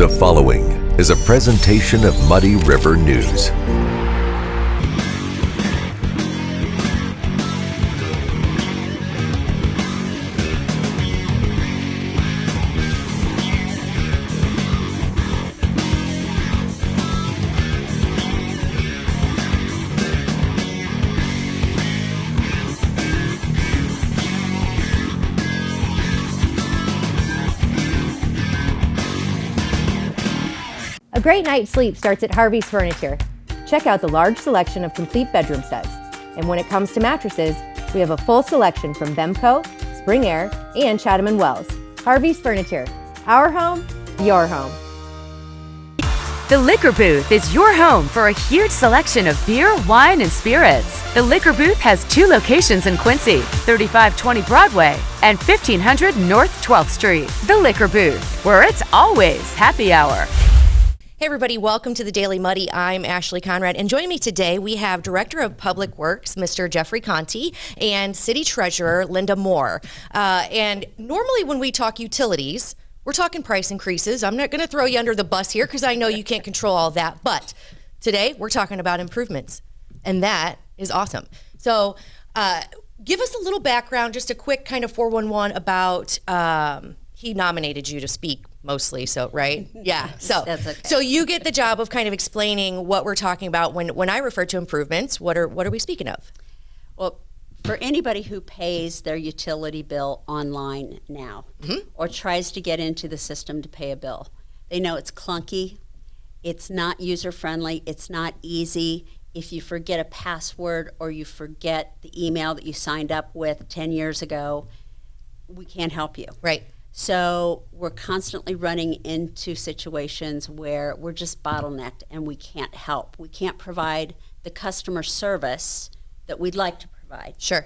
The following is a presentation of Muddy River News. A great night's sleep starts at Harvey's Furniture. Check out the large selection of complete bedroom sets. And when it comes to mattresses, we have a full selection from Bemco, Spring Air, and Chatham & Wells. Harvey's Furniture. Our home, your home. The Liquor Booth is your home for a huge selection of beer, wine, and spirits. The Liquor Booth has 2 locations in Quincy, 3520 Broadway and 1500 North 12th Street. The Liquor Booth, where it's always happy hour. Hey everybody, welcome to the Daily Muddy. I'm Ashley Conrad, and joining me today we have Director of Public Works, Mr. Jeffrey Conte, and City Treasurer, Linda Moore. And normally when we talk utilities, we're talking price increases. I'm not going to throw you under the bus here because I know you can't control all that, but today we're talking about improvements, and that is awesome. So give us a little background, just a quick kind of 411 about, he nominated you to speak mostly, so right? Yeah. So That's okay. So you get the job of kind of explaining what we're talking about when I refer to improvements. What are we speaking of? Well, for anybody who pays their utility bill online now or tries to get into the system to pay a bill, they know it's clunky, it's not user-friendly, it's not easy. If you forget a password or you forget the email that you signed up with 10 years ago, we can't help you. Right. So we're constantly running into situations where we're just bottlenecked and we can't help. We can't provide the customer service that we'd like to provide. Sure.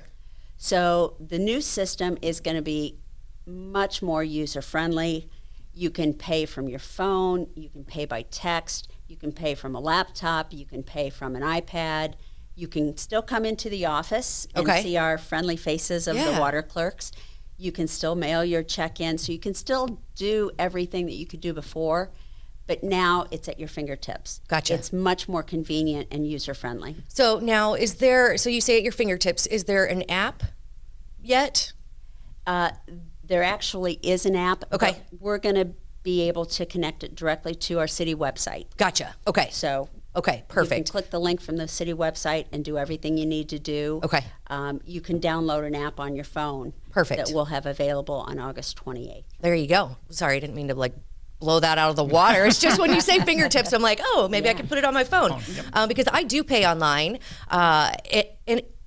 So the new system is going to be much more user-friendly. You can pay from your phone, you can pay by text, you can pay from a laptop, you can pay from an iPad. You can still come into the office and see our friendly faces of the water clerks. You can still mail your check in, so you can still do everything that you could do before, but now it's at your fingertips. Gotcha. It's much more convenient and user-friendly. So now so you say at your fingertips, is there an app yet? There actually is an app. Okay. But we're going to be able to connect it directly to our city website. Gotcha. Okay. So okay, perfect. you can click the link from the city website and do everything you need to do. Okay. You can download an app on your phone. Perfect. That we'll have available on August 28th. There you go. Sorry, I didn't mean to blow that out of the water. It's just when you say fingertips, I'm like, oh, maybe I can put it on my phone. Because I do pay online. It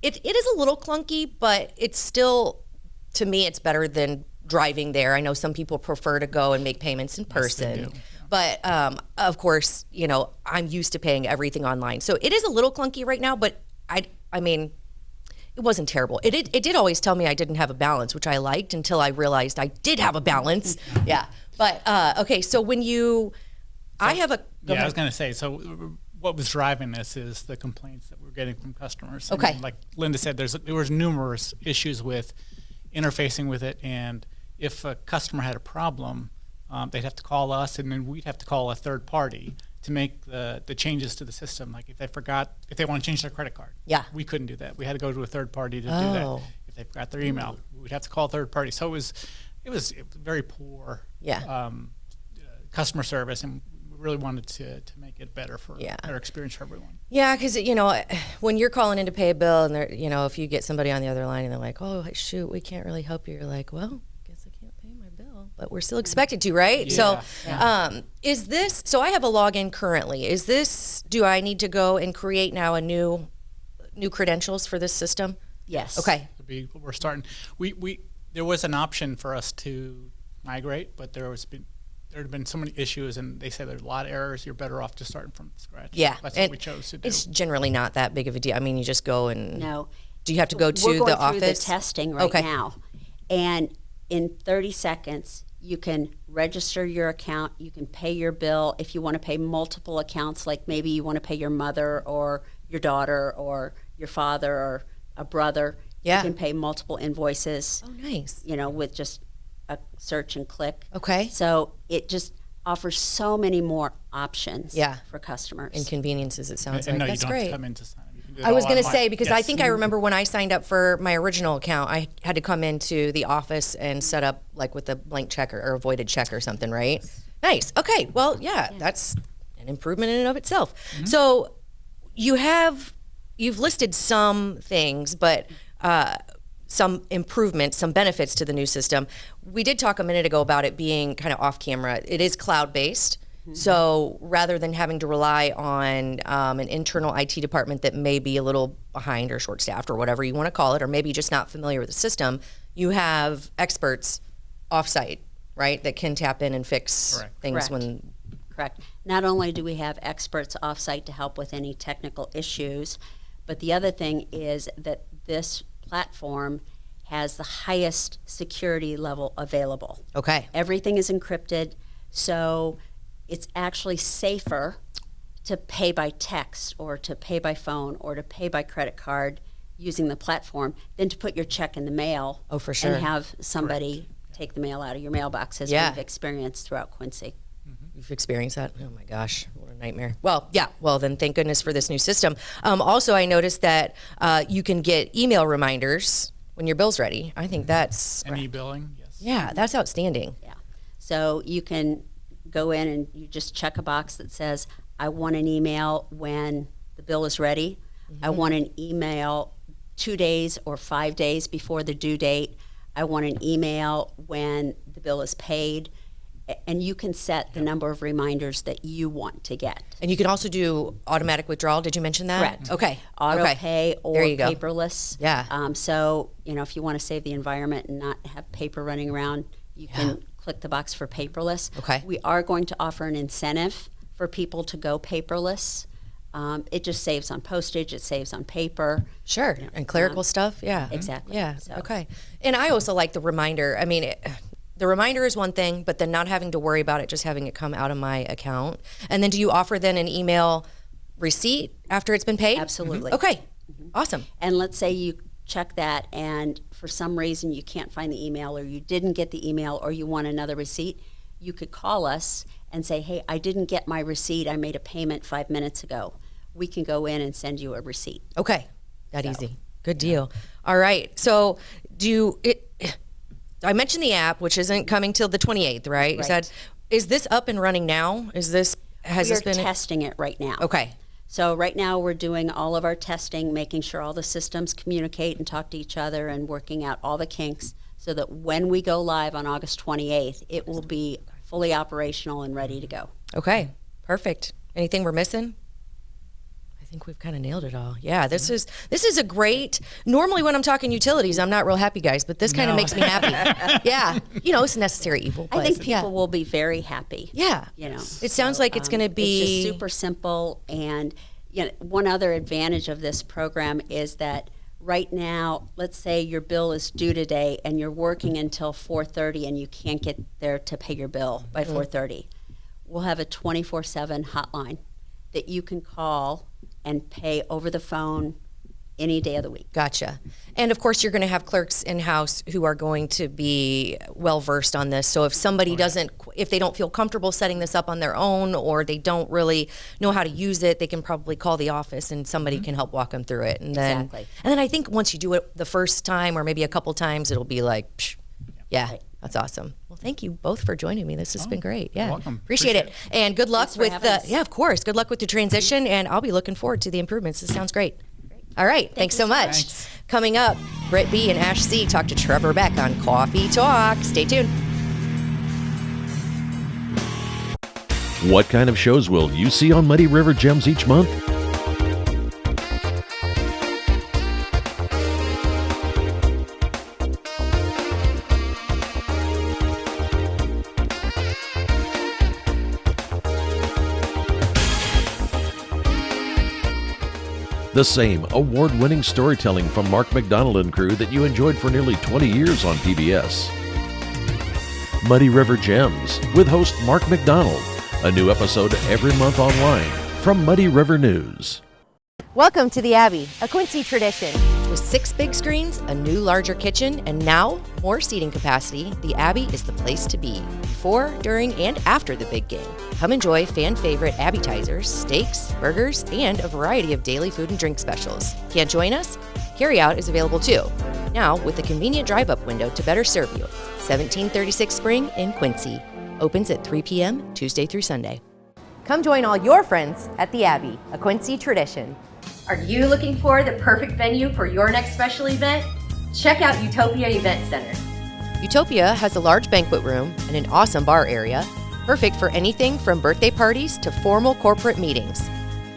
is a little clunky, but it's still, to me, it's better than driving there. I know some people prefer to go and make payments in person. Yes, they do. But of course, I'm used to paying everything online. So it is a little clunky right now, but I mean, it wasn't terrible. It did always tell me I didn't have a balance, which I liked until I realized I did have a balance. Yeah. But, okay, so when I was going to say, so what was driving this is the complaints that we're getting from customers. Okay. And like Linda said, there was numerous issues with interfacing with it, and if a customer had a problem, they'd have to call us, and then we'd have to call a third party to make the changes to the system. Like if they want to change their credit card, we couldn't do that. We had to go to a third party to do that. If they forgot their email, we'd have to call a third party. So it was very poor customer service, and we really wanted to make it better for better experience for everyone. Yeah, because when you're calling in to pay a bill, and if you get somebody on the other line and they're like, "Oh shoot, we can't really help you," you're like, "Well, guess I can't pay my bill, but we're still expected to, right?" Yeah. So, is this? So I have a login currently. Is this? Do I need to go and create now a new credentials for this system? Yes. Okay. We're starting. There was an option for us to migrate, but there had been so many issues, and they said there's a lot of errors. You're better off just starting from scratch. Yeah, that's what we chose to do. It's generally not that big of a deal. I mean, you just go and. No. Do you have to go to We're going the through office? the testing right now, and in 30 seconds, you can register your account. You can pay your bill if you want to pay multiple accounts. Like maybe you want to pay your mother or your daughter or your father or a brother. Yeah. You can pay multiple invoices. Oh, nice. With just a search and click. Okay. So it just offers so many more options Yeah. for customers. And conveniences, it sounds And like. no, That's you don't have great. to come in to sign up. You can do it I was all going to online. say, because I Yes. think I remember when I signed up for my original account, I had to come into the office and set up like with a blank check or a voided check or something, right? Nice. Okay. Well, yeah, that's an improvement in and of itself. So you've listed some things, but some improvements, some benefits to the new system. We did talk a minute ago about it being kind of off camera. It is cloud-based. So rather than having to rely on an internal IT department that may be a little behind or short-staffed or whatever you want to call it, or maybe just not familiar with the system, you have experts off-site, right, that can tap in and fix Correct. things Correct. when... Correct. Not only do we have experts off-site to help with any technical issues, but the other thing is that this platform has the highest security level available. Okay. Everything is encrypted, so it's actually safer to pay by text or to pay by phone or to pay by credit card using the platform than to put your check in the mail Oh, for sure. and have somebody take the mail out of your mailbox, as Yeah. we've experienced throughout Quincy. You've experienced that? Oh my gosh, what a nightmare. Well, yeah, well then thank goodness for this new system. Also, I noticed that you can get email reminders when your bill's ready. I think that's, And e-billing, yes. yeah, that's outstanding. Yeah. So you can go in and you just check a box that says, I want an email when the bill is ready. I want an email 2 days or 5 days before the due date. I want an email when the bill is paid. And you can set the number of reminders that you want to get. And you can also do automatic withdrawal. Did you mention that? Correct. Okay. Auto okay. pay or There you go. paperless. Yeah. So, if you want to save the environment and not have paper running around, you can click the box for paperless. Okay. We are going to offer an incentive for people to go paperless. It just saves on postage, it saves on paper. Sure. And clerical stuff. Yeah. Exactly. Yeah. So- Okay. And I also like the reminder. I mean, the reminder is one thing, but then not having to worry about it, just having it come out of my account. And then do you offer then an email receipt after it's been paid? Absolutely. Okay. Awesome. And let's say you check that and for some reason you can't find the email or you didn't get the email or you want another receipt, you could call us and say, hey, I didn't get my receipt. I made a payment 5 minutes ago. We can go in and send you a receipt. Okay. That easy. Good deal. All right. So I mentioned the app, which isn't coming till the 28th, right? Right. Is this up and running now? Has this We're been testing it right now. Okay. So right now we're doing all of our testing, making sure all the systems communicate and talk to each other and working out all the kinks so that when we go live on August 28th, it will be fully operational and ready to go. Okay. Perfect. Anything we're missing? I think we've kind of nailed it all. Yeah, this is a great. Normally, when I'm talking utilities, I'm not real happy, guys, but this kind of makes me happy. Yeah, it's necessary evil. I but think people yeah. will be very happy. Yeah. It sounds like it's going to be It's just super simple. And one other advantage of this program is that right now, let's say your bill is due today and you're working until 4:30 and you can't get there to pay your bill by 4:30. We'll have a 24/7 hotline that you can call and pay over the phone any day of the week. Gotcha. And of course, you're going to have clerks in-house who are going to be well-versed on this. So if somebody if they don't feel comfortable setting this up on their own or they don't really know how to use it, they can probably call the office and somebody can help walk them through it. And then, Exactly. And then I think once you do it the first time or maybe a couple times, it'll be like, psh, yeah. Right. That's awesome. Well, thank you both for joining me. This has been great. Yeah. you're welcome. Appreciate it. And good luck Thanks for with having us. of course. Good luck with the transition and I'll be looking forward to the improvements. This sounds great. All right. Thanks so much. Thanks. Coming up, Britt B and Ash C talk to Trevor Beck on Coffee Talk. Stay tuned. What kind of shows will you see on Muddy River Gems each month? The same award-winning storytelling from Mark McDonald and crew that you enjoyed for nearly 20 years on PBS. Muddy River Gems with host Mark McDonald. A new episode every month online from Muddy River News. Welcome to the Abbey, a Quincy tradition. With 6 big screens, a new larger kitchen, and now more seating capacity, the Abbey is the place to be before, during, and after the big game. Come enjoy fan favorite appetizers, steaks, burgers, and a variety of daily food and drink specials. Can't join us? Carryout is available too. Now with a convenient drive-up window to better serve you. 1736 Spring in Quincy. Opens at 3 p.m. Tuesday through Sunday. Come join all your friends at the Abbey, a Quincy tradition. Are you looking for the perfect venue for your next special event? Check out Utopia Event Center. Utopia has a large banquet room and an awesome bar area, perfect for anything from birthday parties to formal corporate meetings.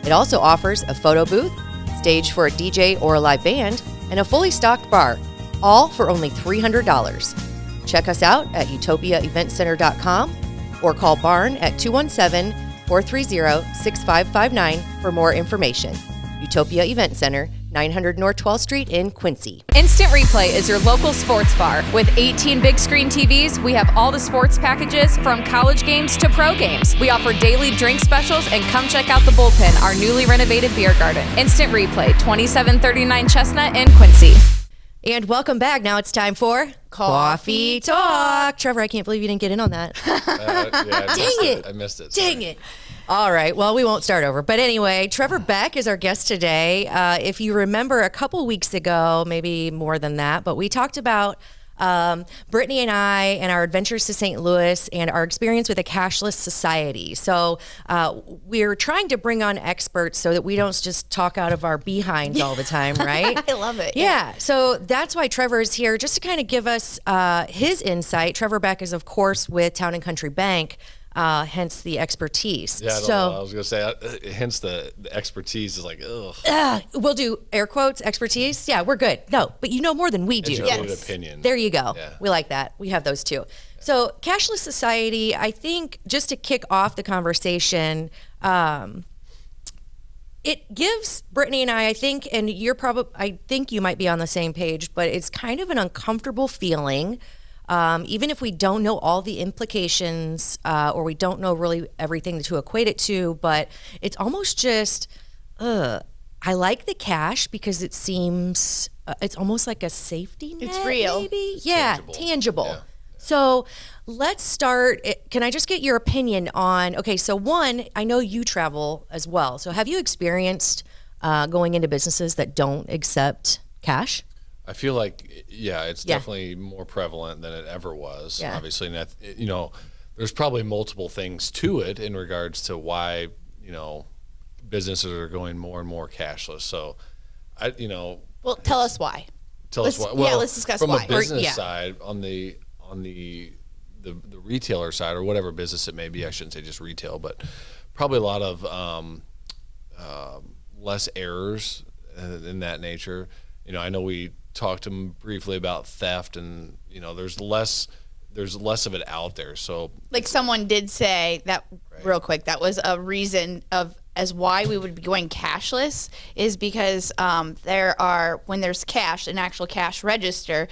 It also offers a photo booth, stage for a DJ or a live band, and a fully stocked bar, all for only $300. Check us out at utopiaeventcenter.com or call Barn at 217-430-6559 for more information. Utopia Event Center, 900 North 12th Street in Quincy. Instant Replay is your local sports bar. With 18 big screen TVs, we have all the sports packages from college games to pro games. We offer daily drink specials, and come check out the Bullpen, our newly renovated beer garden. Instant Replay, 2739 Chestnut in Quincy. And welcome back. Now it's time for Coffee Talk. Trevor, I can't believe you didn't get in on that. I missed it. Dang it. All right. Well, we won't start over. But anyway, Trevor Beck is our guest today. If you remember a couple weeks ago, maybe more than that, but we talked about Brittany and I and our adventures to St. Louis and our experience with a cashless society. So we're trying to bring on experts so that we don't just talk out of our behinds all the time, right? I love it. Yeah. So that's why Trevor is here, just to kind of give us his insight. Trevor Beck is, of course, with Town and Country Bank. Hence the expertise. Yeah, I was going to say, hence the expertise is like, ugh. We'll do air quotes, expertise. Yeah, we're good. No, but you know more than we do. Educated opinion. There you go. Yeah. We like that. We have those too. So cashless society, I think, just to kick off the conversation, it gives Brittany and I think, and I think you might be on the same page, but it's kind of an uncomfortable feeling. Even if we don't know all the implications or we don't know really everything to equate it to, but it's almost just, I like the cash because it seems, it's almost like a safety net. It's real. Maybe? Yeah, tangible. Yeah. So let's start. Can I just get your opinion on, okay, so one, I know you travel as well. So have you experienced going into businesses that don't accept cash? I feel like, it's definitely more prevalent than it ever was, obviously. And, there's probably multiple things to it in regards to why, businesses are going more and more cashless. So, Well, tell us why. Let's discuss from why. From a business side, on the retailer side, or whatever business it may be, I shouldn't say just retail, but probably a lot of less errors in that nature. I know we talked to them briefly about theft, and there's less of it out there. So Like someone did say that real quick, that was a reason as why we would be going cashless, is because when there's cash, an actual cash register,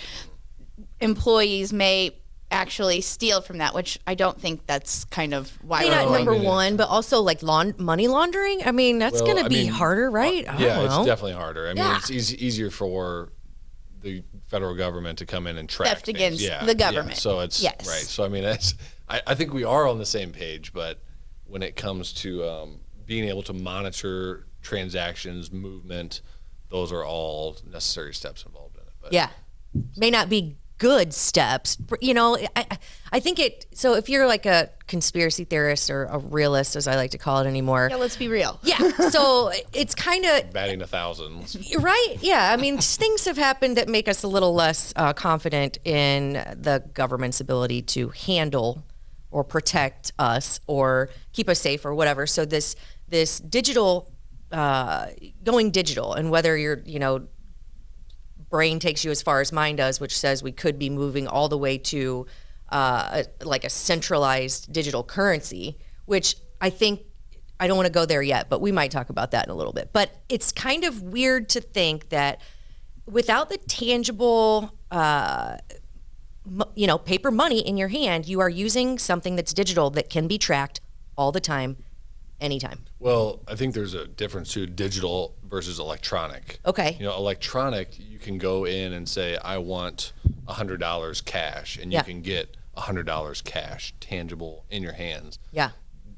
employees may actually steal from that, which I don't think that's kind of why we're going. Number one, but also like money laundering. I mean, that's going to be harder, right? I don't know. It's definitely harder. I mean, it's easier for the federal government to come in and track theft things. against the government. So it's right. So I mean, I think we are on the same page, but when it comes to being able to monitor transactions, movement, those are all necessary steps involved in it. But, may not be good steps. I think so if you're like a conspiracy theorist or a realist, as I like to call it anymore. Yeah, let's be real. Yeah. So it's kind of batting 1,000. Right. Yeah. I mean, things have happened that make us a little less confident in the government's ability to handle or protect us or keep us safe or whatever. So this digital, going digital, and whether you're, brain takes you as far as mine does, which says we could be moving all the way to like a centralized digital currency, which I think, I don't want to go there yet, but we might talk about that in a little bit. But it's kind of weird to think that without the tangible, paper money in your hand, you are using something that's digital that can be tracked all the time, anytime. Well, I think there's a difference too, digital versus electronic. Okay. Electronic, you can go in and say, I want $100 cash, and you can get $100 cash, tangible, in your hands. Yeah.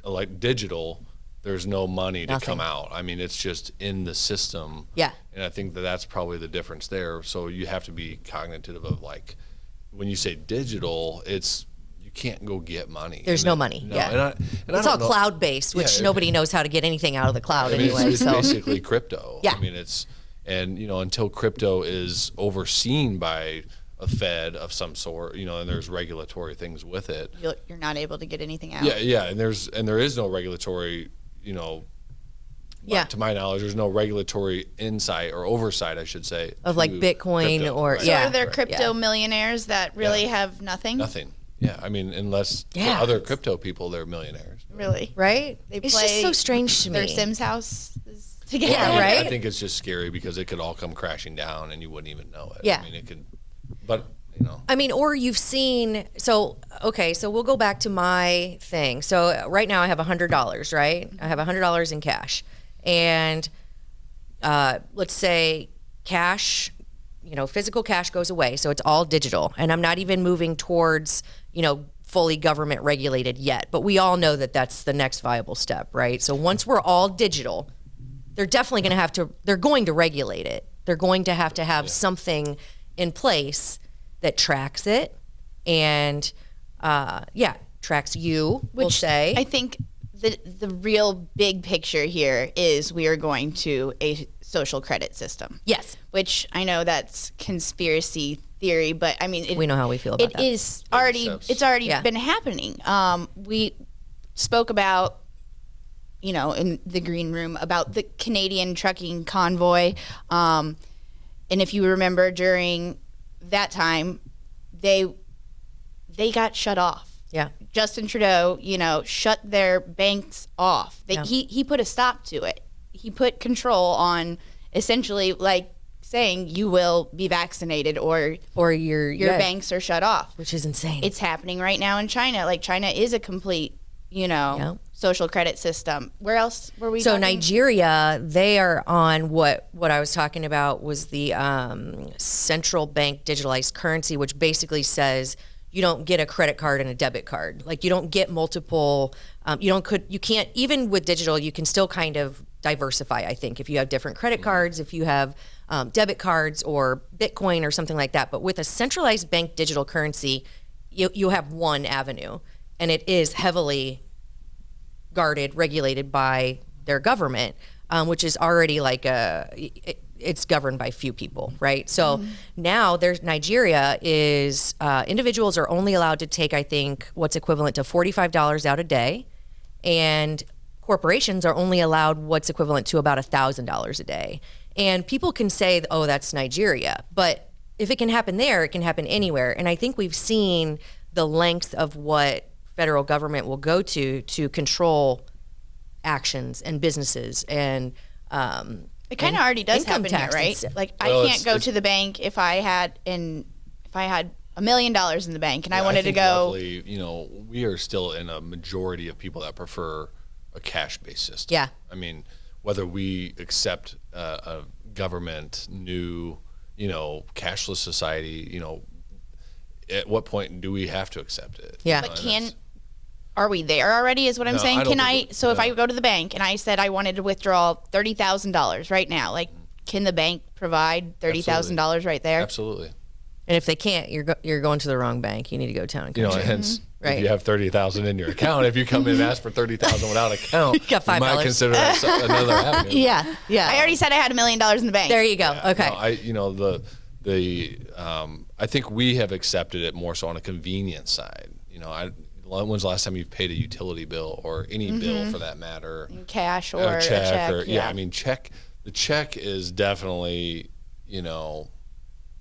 Like digital, there's no money to come out. I mean, it's just in the system. Yeah. And I think that's probably the difference there. So you have to be cognitive of, like, when you say digital, you can't go get money. There's no money. No. Yeah. And it's all cloud-based, which nobody knows how to get anything out of the cloud anyway. It's basically crypto. Yeah. I mean, until crypto is overseen by a Fed of some sort, and there's regulatory things with it. You're not able to get anything out. Yeah, and there is no regulatory, to my knowledge, there's no regulatory insight or oversight, I should say, of like Bitcoin crypto. or So are there crypto millionaires that really have nothing? Nothing. Yeah, I mean, unless for other crypto people, they're millionaires. Really? Right? It's just so strange to me. Their Sims house is together. Yeah, right? I think it's just scary because it could all come crashing down and you wouldn't even know it. Yeah. I mean, it could, but or you've seen, so we'll go back to my thing. So right now I have $100, right? I have $100 in cash. And let's say cash, physical cash goes away. So it's all digital. And I'm not even moving towards, fully government regulated yet. But we all know that that's the next viable step, right? So once we're all digital, they're definitely they're going to regulate it. They're going to have something in place that tracks it and, tracks you, we'll say. I think the real big picture here is we are going to a social credit system. Yes. Which I know that's conspiracy theory, but I mean, we know how we feel about that. It's already been happening. We spoke about, in the green room about the Canadian trucking convoy. And if you remember during that time, they got shut off. Yeah. Justin Trudeau, shut their banks off. He put a stop to it. He put control on essentially like saying you will be vaccinated or your banks are shut off. Which is insane. It's happening right now in China. Like China is a complete, social credit system. Where else were we talking? Nigeria, they are on what I was talking about was the central bank digitalized currency, which basically says you don't get a credit card and a debit card. Like you don't get multiple, you can't, even with digital, you can still kind of diversify, I think, if you have different credit cards, if you have debit cards or Bitcoin or something like that. But with a centralized bank digital currency, you have one avenue, and it is heavily guarded, regulated by their government, which is already like it's governed by few people, right? So now Nigeria is, individuals are only allowed to take, I think, what's equivalent to $45 out a day, and corporations are only allowed what's equivalent to about $1,000 a day. And people can say, oh, that's Nigeria, but if it can happen there, it can happen anywhere. And I think we've seen the lengths of what federal government will go to control actions and businesses and it kind of already does happen here, right? Like I can't go to the bank if I had $1 million in the bank and I wanted to go. Luckily, we are still in a majority of people that prefer a cash-based system. Yeah. I mean, whether we accept a government new, cashless society, at what point do we have to accept it? Yeah. But are we there already is what I'm saying? If I go to the bank and I said I wanted to withdraw $30,000 right now, like can the bank provide $30,000 right there? Absolutely. And if they can't, you're going to the wrong bank. You need to go town and country. Hence, Right. if you have $30,000 in your account, if you come in and ask for $30,000 without an account, you got $5. You might consider that another avenue. Yeah. I already said I had $1 million in the bank. There you go. Yeah, okay. I think we have accepted it more so on a convenience side. When's the last time you've paid a utility bill or any bill for that matter? Cash or a check. I mean, the check is definitely,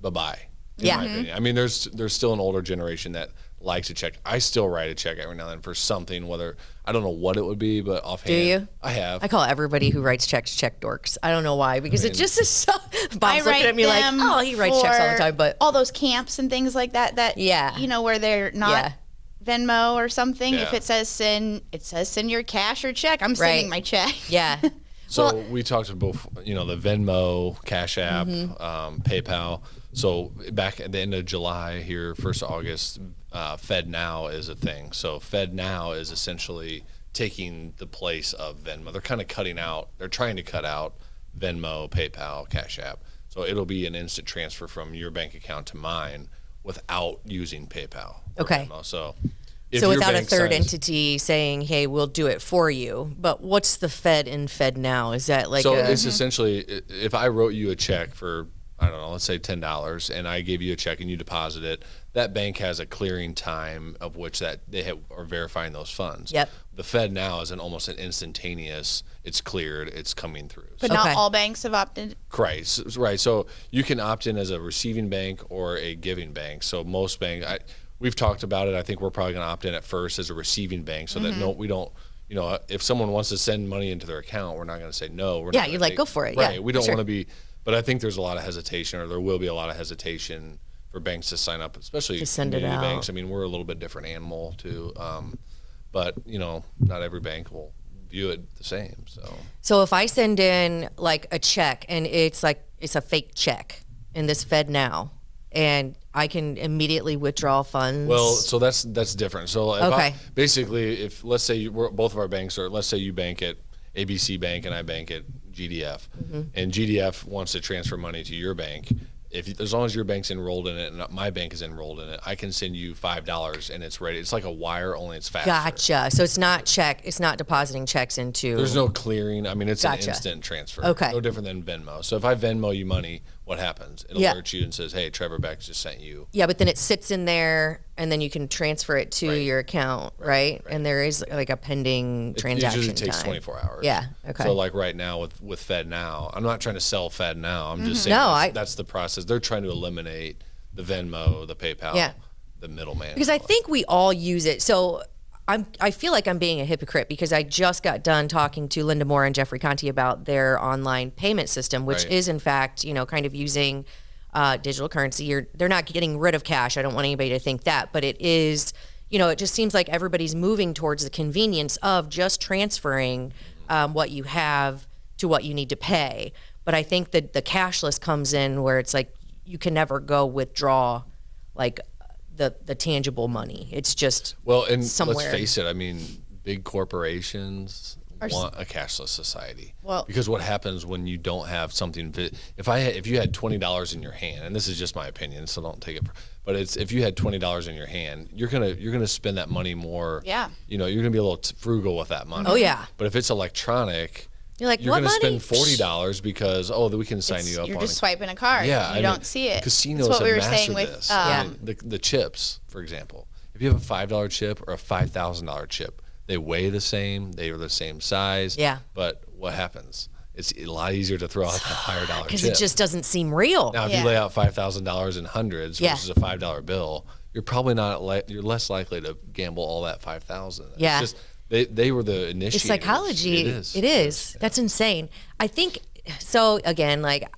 bye-bye. In my opinion. I mean, there's still an older generation that likes a check. I still write a check every now and then for something, whether I don't know what it would be, but offhand. Do you? I have. I call everybody who writes checks check dorks. I don't know why, because it just is so. Bob's looking at me like, oh, he writes checks all the time, but all those camps and things like that. Where they're not Venmo or something. Yeah. If it says send your cash or check, I'm sending my check. Yeah. So we talked about, the Venmo, Cash App, PayPal. So back at the end of July here, 1st of August, Fed Now is a thing. So Fed Now is essentially taking the place of Venmo. They're kind of they're trying to cut out Venmo, PayPal, Cash App. So it'll be an instant transfer from your bank account to mine without using PayPal. Okay. Venmo. So without a third entity saying, hey, we'll do it for you. But what's the Fed in Fed Now? Is that like it's essentially, if I wrote you a check for, I don't know, let's say $10, and I gave you a check and you deposit it, that bank has a clearing time of which that they are verifying those funds. Yep. The Fed Now is almost an instantaneous, it's cleared, it's coming through. But not all banks have opted. Right. So you can opt in as a receiving bank or a giving bank. So most banks, we've talked about it. I think we're probably going to opt in at first as a receiving bank so that we don't, if someone wants to send money into their account, we're not going to say no. You're like, go for it. Right. Yeah, we don't want to be, but I think there's a lot of hesitation, or there will be a lot of hesitation for banks to sign up, especially to send it out. Banks. I mean, we're a little bit different animal too, but not every bank will view it the same. So if I send in like a check and it's a fake check in this Fed Now, and I can immediately withdraw funds. Well, so that's different. So Okay. if let's say both of our banks are, let's say you bank at ABC Bank and I bank at GDF, and GDF wants to transfer money to your bank. As long as your bank's enrolled in it and my bank is enrolled in it, I can send you $5 and it's ready. It's like a wire, only it's faster. Gotcha. So it's not depositing checks into. There's no clearing. I mean, it's an instant transfer. Okay. No different than Venmo. So if I Venmo you money, what happens? It alerts you and says, hey, Trevor Beck just sent you. Yeah, but then it sits in there and then you can transfer it to your account, right? And there is like a pending transaction It usually takes time. 24 hours. Yeah, okay. So like right now with Fed Now, I'm not trying to sell Fed Now. I'm just saying that's the process. They're trying to eliminate the Venmo, the PayPal, the middleman. Because I think we all use it. So I feel like I'm being a hypocrite because I just got done talking to Linda Moore and Jeffrey Conte about their online payment system, which is in fact, kind of using digital currency. They're not getting rid of cash. I don't want anybody to think that, but it is, it just seems like everybody's moving towards the convenience of just transferring what you have to what you need to pay. But I think that the cashless comes in where it's like you can never go withdraw like the tangible money. It's just somewhere. Let's face it. I mean, big corporations want a cashless society. Well, because what happens when you don't have something? If you had $20 in your hand, and this is just my opinion, so don't take it. But if you had $20 in your hand, you're gonna spend that money more. Yeah. You're gonna be a little frugal with that money. Oh yeah. But if it's electronic, you're like, you're what going to money? spend $40 because we can sign you up. You're on just swiping a card. Yeah, you don't see it. Casinos That's what we have were saying mastered with this. The chips, for example. If you have a $5 chip or a $5,000 chip, they weigh the same. They are the same size. Yeah. But what happens? It's a lot easier to throw out that higher dollar chip. Because it just doesn't seem real. Now, if you lay out $5,000 in hundreds versus a $5 bill, you're probably you're less likely to gamble all that $5,000. Yeah. It's just, they were the initiators. It's psychology. It is. That's insane. I think so. Again, like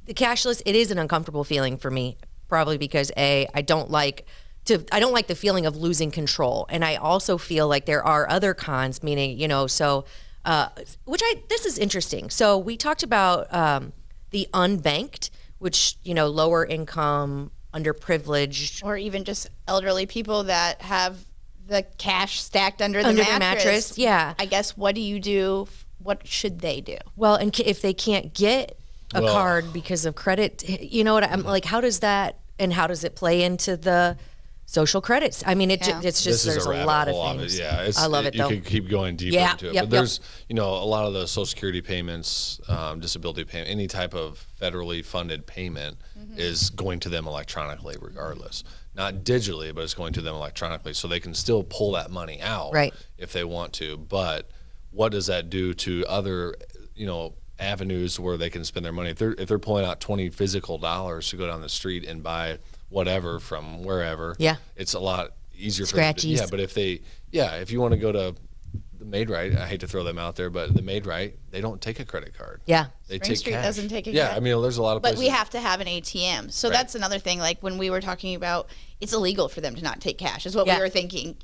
the cashless, it is an uncomfortable feeling for me, probably because I don't like the feeling of losing control, and I also feel like there are other cons. Meaning, this is interesting. So we talked about the unbanked, which lower income, underprivileged, or even just elderly people that have the cash stacked under the mattress. Yeah. I guess, what do you do? What should they do? Well, and if they can't get a card because of credit, I'm like, how does it play into the social credits? I mean, it's just, there's a lot of things. I love it though. You could keep going deeper into it. But there's, a lot of the Social Security payments, disability payment, any type of federally funded payment is going to them electronically regardless. Not digitally, but it's going to them electronically. So they can still pull that money out if they want to. But what does that do to other, avenues where they can spend their money? If they're pulling out 20 physical dollars to go down the street and buy whatever from wherever, it's a lot easier for them to, but if you want to go to the Maid-Rite, I hate to throw them out there, but the Maid-Rite, they don't take a credit card. Yeah. They Spring take Street cash. doesn't take a Yeah, cash. I mean, there's a lot of places. But we have to have an ATM. So Right. that's another thing. Like when we were talking about, it's illegal for them to not take cash, is what Yeah. we were thinking.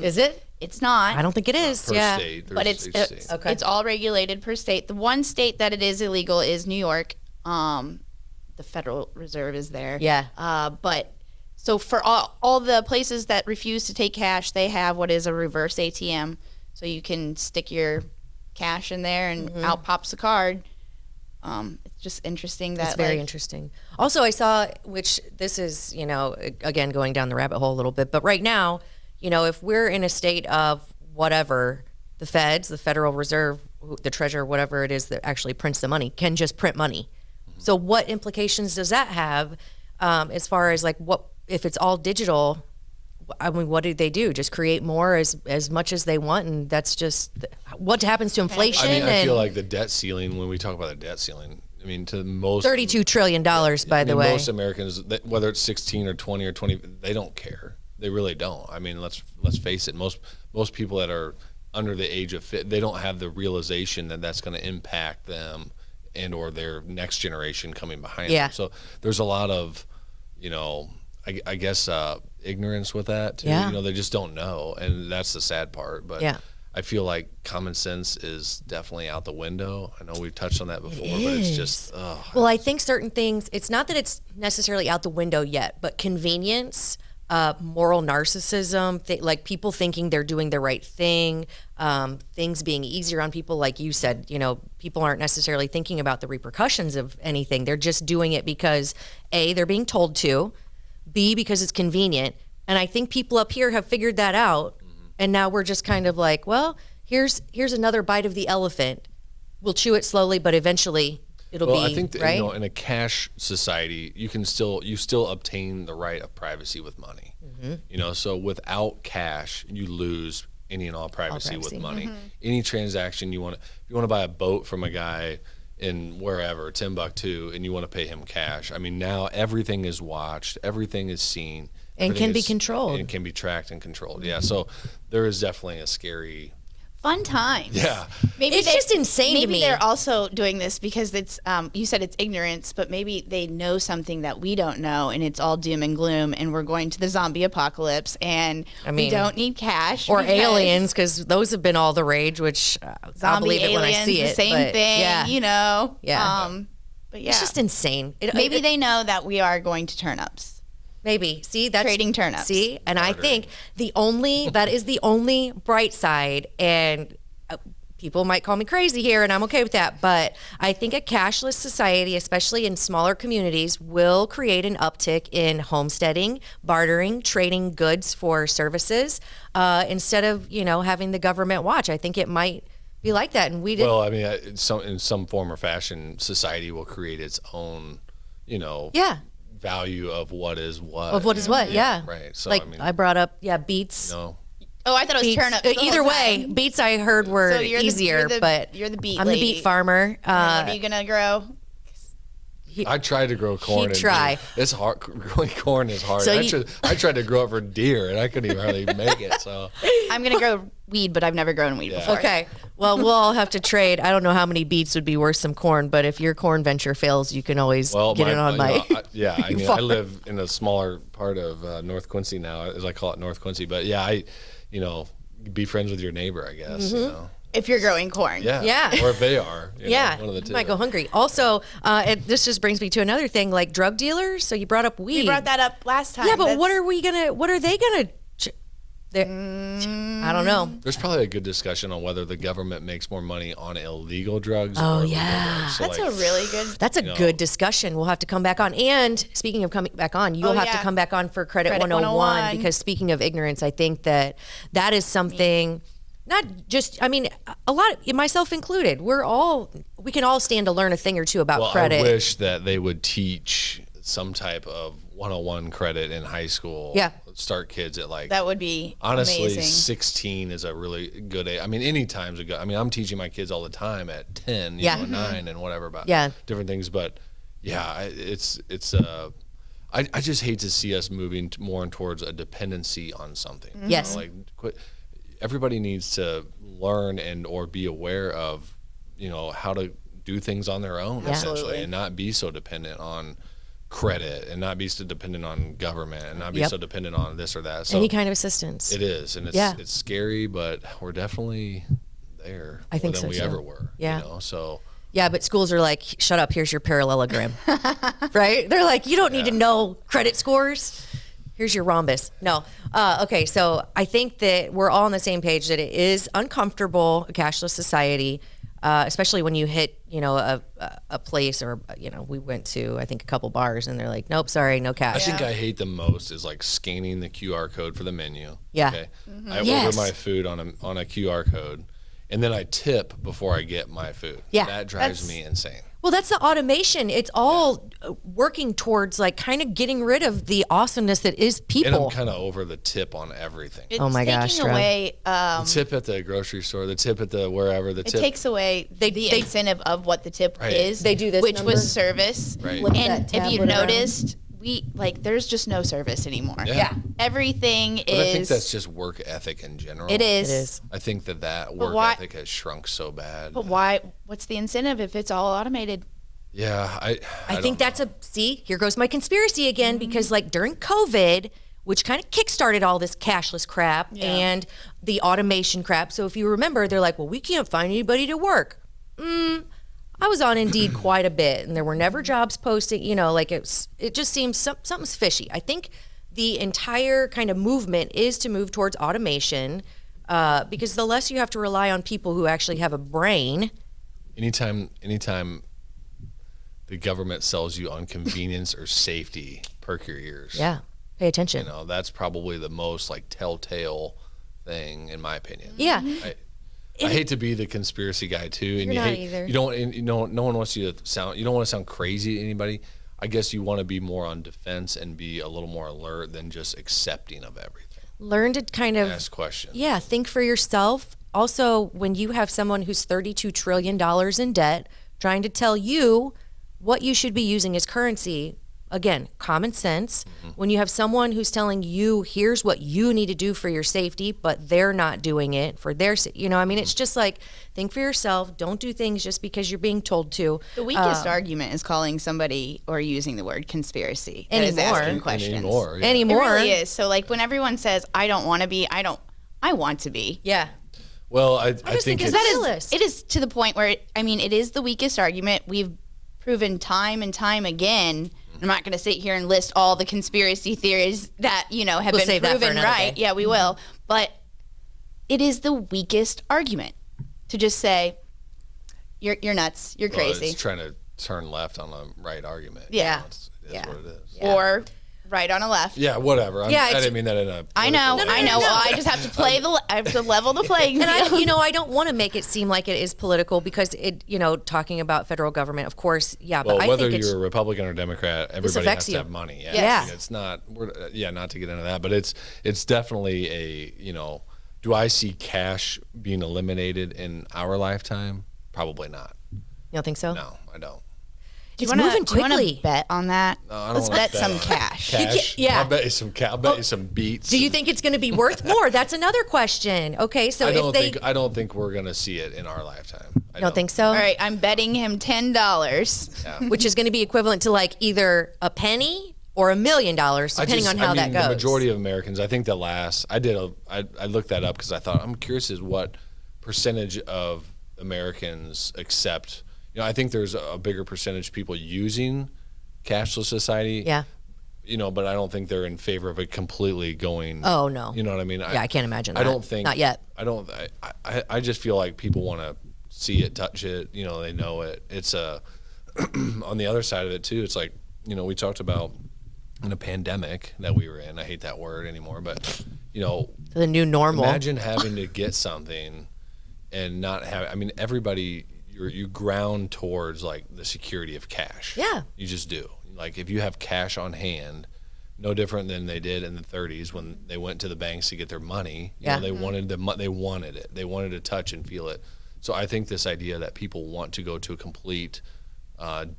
Is it? It's not. I don't think it is. per Yeah. state. But There's it's each state. Okay. it's all regulated per state. The one state that it is illegal is New York. The Federal Reserve is there. Yeah. But so for all the places that refuse to take cash, they have what is a reverse ATM. So you can stick your cash in there and out pops the card. It's just interesting that That's very like, interesting. Also, I saw, which this is, again, going down the rabbit hole a little bit, but right now, if we're in a state of whatever, the feds, the Federal Reserve, the treasurer, whatever it is that actually prints the money, can just print money. So what implications does that have as far as like what, if it's all digital, I mean, what do they do? Just create more as much as they want, and that's just what happens to inflation. I mean, I and feel like the debt ceiling, when we talk about the debt ceiling, I mean, to most $32 trillion, by the way. most Americans, whether it's 16 or 20 or 20, they don't care. They really don't. I mean, let's face it. Most people that are under the age of they don't have the realization that that's going to impact them and or their next generation coming behind them. So there's a lot of, I guess ignorance with that too. Yeah. They just don't know, and that's the sad part. But I feel like common sense is definitely out the window. I know we've touched on that before, but it's just well, I think certain things, it's not that it's necessarily out the window yet, but convenience, moral narcissism, like people thinking they're doing the right thing, things being easier on people, like you said, people aren't necessarily thinking about the repercussions of anything. They're just doing it because A, they're being told to, B, because it's convenient. And I think people up here have figured that out. And now we're just kind of like, well, here's another bite of the elephant. We'll chew it slowly, but eventually it'll be, I think that, right? in a cash society, you still obtain the right of privacy with money. So without cash, you lose any and all privacy with money. Any transaction if you want to buy a boat from a guy in wherever, Timbuktu, and you want to pay him cash. I mean, now everything is watched, everything is seen. And can be controlled. And can be tracked and controlled. Yeah, so there is definitely a scary... fun times. Yeah. Maybe It's just insane to me. Maybe they're also doing this because it's, you said it's ignorance, but maybe they know something that we don't know, and it's all doom and gloom, and we're going to the zombie apocalypse, and we don't need cash. Or because aliens, because those have been all the rage, which I'll zombie believe it when I aliens, see the it. same but thing, Yeah. Yeah. But yeah. It's just insane. Maybe they know that we are going to turnips. Maybe. See, that's Trading turnips. See, and I think that is the only bright side, and people might call me crazy here, and I'm okay with that, but I think a cashless society, especially in smaller communities, will create an uptick in homesteading, bartering, trading goods for services, instead of, having the government watch. I think it might be like that, and we didn't. Well, I mean, in some form or fashion, society will create its own, value of what is what. Of what is what, yeah. Right. So, like, I mean, I brought up, beets. no. Oh, I thought it was Beets. turnips. the Either whole way, time. beets I heard were So you're easier, but you're the beet I'm lady. the beet farmer. What are you gonna grow? I tried to grow corn. He'd try. It's hard. Growing corn is hard. So I tried to grow it for deer, and I couldn't even hardly make it. So I'm gonna grow weed, but I've never grown weed before. Okay. Well, we'll all have to trade. I don't know how many beets would be worth some corn, but if your corn venture fails, you can always get it on my. I mean, I live in a smaller part of North Quincy now, as I call it, North Quincy. But yeah, be friends with your neighbor, I guess. If you're growing corn. Yeah. Or if they are. One of the two. You might go hungry. Also, this just brings me to another thing, like drug dealers. So you brought up weed. We brought that up last time. Yeah, but what are they gonna? I don't know. There's probably a good discussion on whether the government makes more money on illegal drugs. Oh, or yeah. legal drugs. So That's a really good. That's a good discussion. We'll have to come back on. And speaking of coming back on, you'll have to come back on for Credit 101, because speaking of ignorance, I think that is something. Not just, I mean, a lot, myself included. We can all stand to learn a thing or two about credit. I wish that they would teach some type of 101 credit in high school. Yeah. Start kids at that would be honestly amazing. 16 is a really good age. I mean, any time's a good. I mean, I'm teaching my kids all the time at 10, 9 and whatever about different things. But yeah, it's I just hate to see us moving more towards a dependency on something. Yes. Like quit. everybody needs to learn or be aware of, how to do things on their own, essentially, and not be so dependent on credit and not be so dependent on government and not be so dependent on this or that. So any kind of assistance. It is, and it's scary, but we're definitely there I think more than we ever were. Yeah. So. Yeah, but schools are like, shut up, here's your parallelogram, right? They're like, you don't need to know credit scores. Here's your rhombus. No. Okay, so I think that we're all on the same page that it is uncomfortable, a cashless society, especially when you hit, a place or, we went to, I think, a couple bars and they're like, nope, sorry, no cash. I think I hate the most is like scanning the QR code for the menu. Yeah. Okay. I order my food on a QR code. And then I tip before I get my food. Yeah. That drives me insane. Well, that's the automation. It's all working towards like kind of getting rid of the awesomeness that is people. And I'm kind of over the tip on everything. It's oh my gosh, taking away the tip at the grocery store, the tip at the wherever, the tip. It takes away the incentive of what the tip is. They do this which number. was service. Right. And if you noticed, there's just no service anymore. Yeah. Everything but is. I think that's just work ethic in general. It is. I think that work ethic has shrunk so bad. But why? What's the incentive if it's all automated? Yeah, I think that's here goes my conspiracy again, because like during COVID, which kind of kickstarted all this cashless crap and the automation crap. So if you remember, they're like, well, we can't find anybody to work. I was on Indeed quite a bit, and there were never jobs posted. It just seems something's fishy. I think the entire kind of movement is to move towards automation, because the less you have to rely on people who actually have a brain. Anytime the government sells you on convenience or safety, perk your ears. Yeah, pay attention. That's probably the most like telltale thing in my opinion. Yeah. I hate to be the conspiracy guy too, and either. No one wants you to sound. You don't want to sound crazy to anybody. I guess you want to be more on defense and be a little more alert than just accepting of everything. Learn to kind of ask questions. Yeah, think for yourself. Also, when you have someone who's $32 trillion in debt trying to tell you what you should be using as currency, again, common sense. When you have someone who's telling you, here's what you need to do for your safety, but they're not doing it for their, it's just like, think for yourself. Don't do things just because you're being told to. The weakest argument is calling somebody or using the word conspiracy. That is Anymore. asking questions. Anymore. It really is. So like when everyone says, I don't want to be, I want to be. Yeah. Well, I think it is to the point where, it is the weakest argument. We've proven time and time again. I'm not going to sit here and list all the conspiracy theories that, have been proven right. Day. Yeah, we will. But it is the weakest argument to just say, you're nuts, you're crazy. It's trying to turn left on a right argument. Yeah. It is what it is. Yeah. Or right on a left. Yeah, whatever. I didn't mean that in a. I know. way. Well, I just have to I have to level the playing field. And I don't want to make it seem like it is political because talking about federal government, of course, yeah. Well, but whether I think you're a Republican or Democrat, everybody has to have money. Yeah. Yes. It's not. Not to get into that, but it's definitely a. Do I see cash being eliminated in our lifetime? Probably not. You don't think so? No, I don't. It's moving quickly. Do you want to bet on that? No, I don't Let's wanna bet some cash. Cash? Yeah. I'll bet you some cash. I'll bet you some beats. Do you think it's going to be worth more? That's another question. Okay, so I don't think we're going to see it in our lifetime. I don't think so? All right, I'm betting him $10. Which is going to be equivalent to like either a penny or $1 million, depending on how that goes. The majority of Americans, I think I looked that up because I thought, I'm curious as what percentage of Americans accept. I think there's a bigger percentage of people using cashless society. Yeah. But I don't think they're in favor of it completely going. Oh, no. You know what I mean? I can't imagine that. I don't think. Not yet. I just feel like people want to see it, touch it. They know it. It's on the other side of it too. It's like, we talked about in a pandemic that we were in. I hate that word anymore, but the new normal. Imagine having to get something and not have. Everybody. You ground towards like the security of cash. Yeah. You just do. Like if you have cash on hand, no different than they did in the 30s when they went to the banks to get their money. They wanted they wanted it. They wanted to touch and feel it. So I think this idea that people want to go to a complete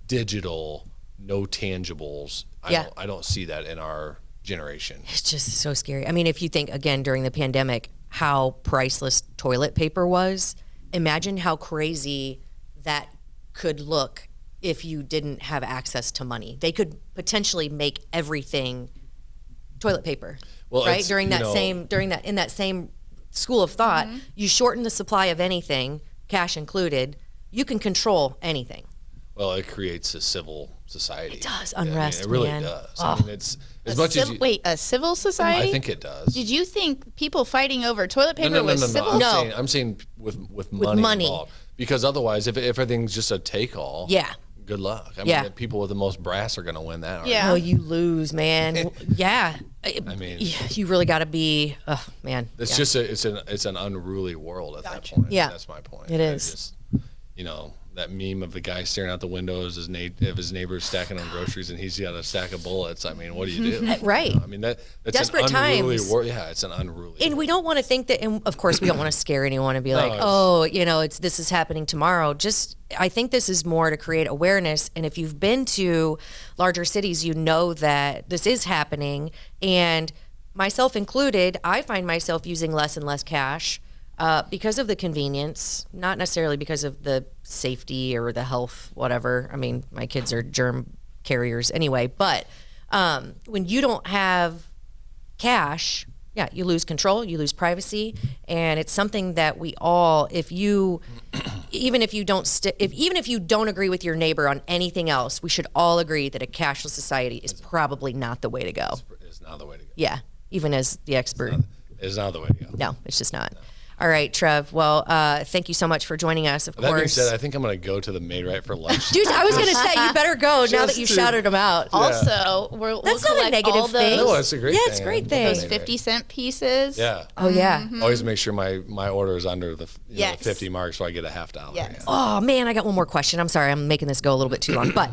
digital, no tangibles. I don't see that in our generation. It's just so scary. If you think again during the pandemic, how priceless toilet paper was, imagine how crazy that could look if you didn't have access to money. They could potentially make everything toilet paper, right? During that same school of thought, you shorten the supply of anything, cash included, you can control anything. Well, it creates a civil society. It does, unrest, it really man. does. Oh. I mean, it's as much as you, Wait, a civil society? I think it does. Did you think people fighting over toilet paper was civil? No. I'm saying with money involved. Because otherwise, if everything's just a take-all, good luck. I mean, the people with the most brass are going to win that. Yeah. Oh, you lose, man. Yeah. I mean, you really got to be, oh, man. It's just it's an unruly world at that point. Yeah. That's my point. It is. Just, that meme of the guy staring out the window as his neighbor's stacking on groceries and he's got a stack of bullets. I mean, what do you do? Right. I mean, that's Desperate an unruly times. world. Yeah, it's an unruly And we don't want to think that, and of course we don't want to scare anyone and be like, this is happening tomorrow. I think this is more to create awareness. And if you've been to larger cities, you know that this is happening. And myself included, I find myself using less and less cash because of the convenience, not necessarily because of the safety or the health, whatever. I mean, my kids are germ carriers anyway. But when you don't have cash, you lose control, you lose privacy, and it's something that we all, even if you don't agree with your neighbor on anything else, we should all agree that a cashless society is probably not the way to go. It's not the way to go. Yeah, even as the expert. It's not the way to go. No, it's just not. All right, Trev. Well, thank you so much for joining us. Of course. That being said, I think I'm going to go to the Maid-Rite for lunch. Dude, I was going to say you better go now that you shouted them out. Also, we'll That's not a collect negative all thing. those, No, it's a great thing. Yeah, it's a great thing. those 50-cent pieces. Yeah. Oh yeah. Always make sure my order is under the Yes. 50 mark so I get a $50. Yes. Yeah. Oh man, I got one more question. I'm sorry, I'm making this go a little bit too long. But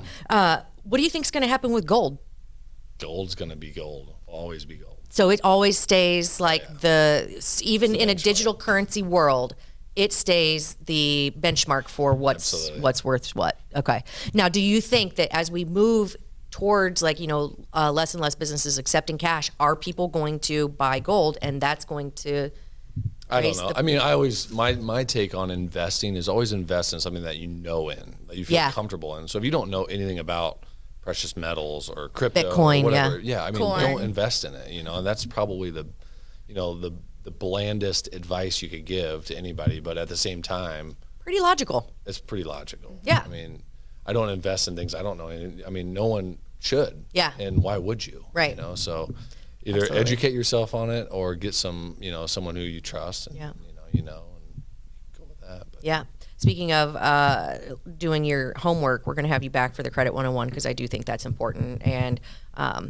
what do you think is going to happen with gold? Gold's going to be gold. Always be gold. So it always stays like even in a digital currency world, it stays the benchmark for what's worth what. Okay. Now, do you think that as we move towards less and less businesses accepting cash, are people going to buy gold and that's going to I don't know. I mean, I always my take on investing is always invest in something that you know that you feel comfortable in. So if you don't know anything about precious metals or crypto Bitcoin, or whatever, I mean, Corn. don't invest in it. And that's probably the blandest advice you could give to anybody. But at the same time, pretty logical. it's pretty logical. Yeah. I mean, I don't invest in things I don't know. I mean, no one should. Yeah. And why would you? Right. So either educate yourself on it or get some, someone who you trust and, and go with that. But. Yeah. Speaking of doing your homework, we're going to have you back for the Credit 101 because I do think that's important. And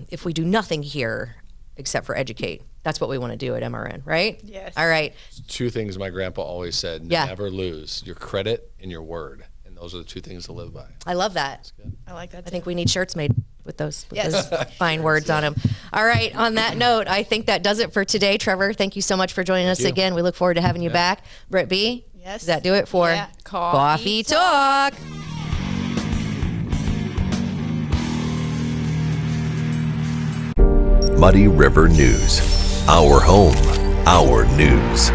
if we do nothing here except for educate, that's what we want to do at MRN, right? Yes. All right. Two things my grandpa always said, never lose your credit and your word. And those are the two things to live by. I love that. I like that. I think we need shirts made with those fine words on them. All right. On that note, I think that does it for today. Trevor, thank you so much for joining us again. We look forward to having you back. Britt B, Yes. does that do it for Coffee Talk? Muddy River News. Our home, our news.